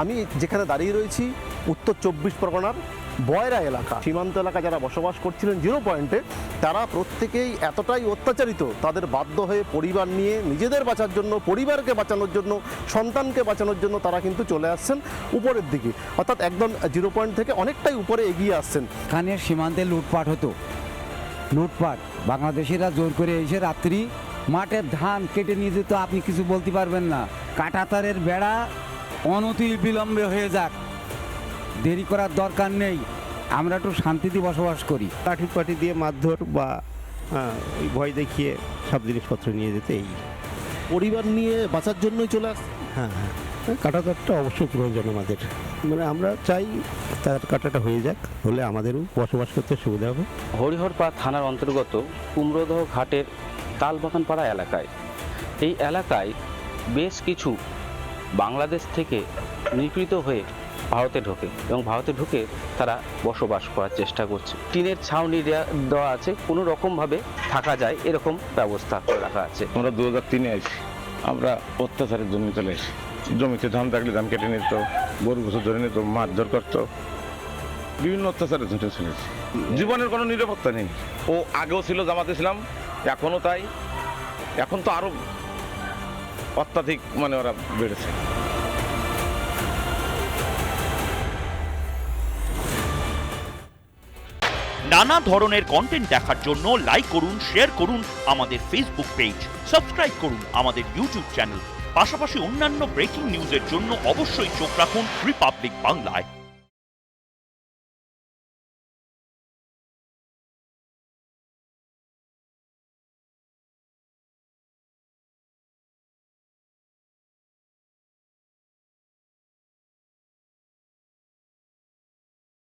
আমি যেখানে দাঁড়িয়ে রয়েছি উত্তর 24 পরগনার বয়রা এলাকা, সীমান্ত এলাকা যারা বসবাস করছিলেন 0 পয়েন্টে, তারা প্রত্যেকেই এতটাই অত্যাচারিত, তাদের বাধ্য হয়ে পরিবার নিয়ে নিজেদের বাঁচার জন্য, পরিবারকে বাঁচানোর জন্য, সন্তানকে বাঁচানোর জন্য তারা কিন্তু চলে আসছেন উপরের দিকে, অর্থাৎ একদম 0 পয়েন্ট থেকে অনেকটাই উপরে এগিয়ে আসছেন। এখানে সীমান্তে লুটপাট হতো, লুটপাট বাংলাদেশিরা জোর করে এসে রাত্রি মাঠের ধান কেটে নিয়ে যেত, আপনি কিছু বলতে পারবেন না। কাঁটাতারের বেড়া অনতি বিলম্বে হয়ে যাক, দেরি করার দরকার নেই, আমরা একটু শান্তিতে বসবাস করি। লাঠি পাটি দিয়ে মারধর বা ওই ভয় দেখিয়ে সব জিনিসপত্র নিয়ে যেতে এই। পরিবার নিয়ে বাঁচার জন্যই চলে আসছে। হ্যাঁ হ্যাঁ, কাটাতারটা অবশ্যই প্রয়োজন আমাদের, মানে আমরা চাই তার কাটাটা হয়ে যাক, হলে আমাদেরও বসবাস করতে সুবিধা হবে। হরিহরপাড়া থানার অন্তর্গত কুমড়োদহ ঘাটের তালবাগানপাড়া এলাকায়, এই এলাকায় বেশ কিছু বাংলাদেশ থেকে নিপীড়িত হয়ে ভারতে ঢোকে এবং ভারতে ঢুকে তারা বসবাস করার চেষ্টা করছে। টিনের ছাউনি দেওয়া আছে, কোনো রকমভাবে থাকা যায় এরকম ব্যবস্থা করে রাখা আছে। আমরা 2003-এ আসি, আমরা অত্যাচারের জন্য চলে আসি। জমিতে ধান থাকলে ধান কেটে নিত, গরু বছর ধরে নিত, মারধর করতো, বিভিন্ন অত্যাচারের জন্য চলে আসি। জীবনের কোনো নিরাপত্তা নেই। ও আগেও ছিল জামাত ইসলাম, এখনও তাই। এখন তো আরো অত্যাধিক মানে ওরা বেড়েছে। নানা ধরনের কন্টেন্ট দেখার জন্য লাইক করুন, শেয়ার করুন আমাদের ফেসবুক পেজ, সাবস্ক্রাইব করুন আমাদের ইউটিউব চ্যানেল। পাশাপাশি অন্যান্য ব্রেকিং নিউজের জন্য অবশ্যই চোখ রাখুন রিপাবলিক বাংলায়।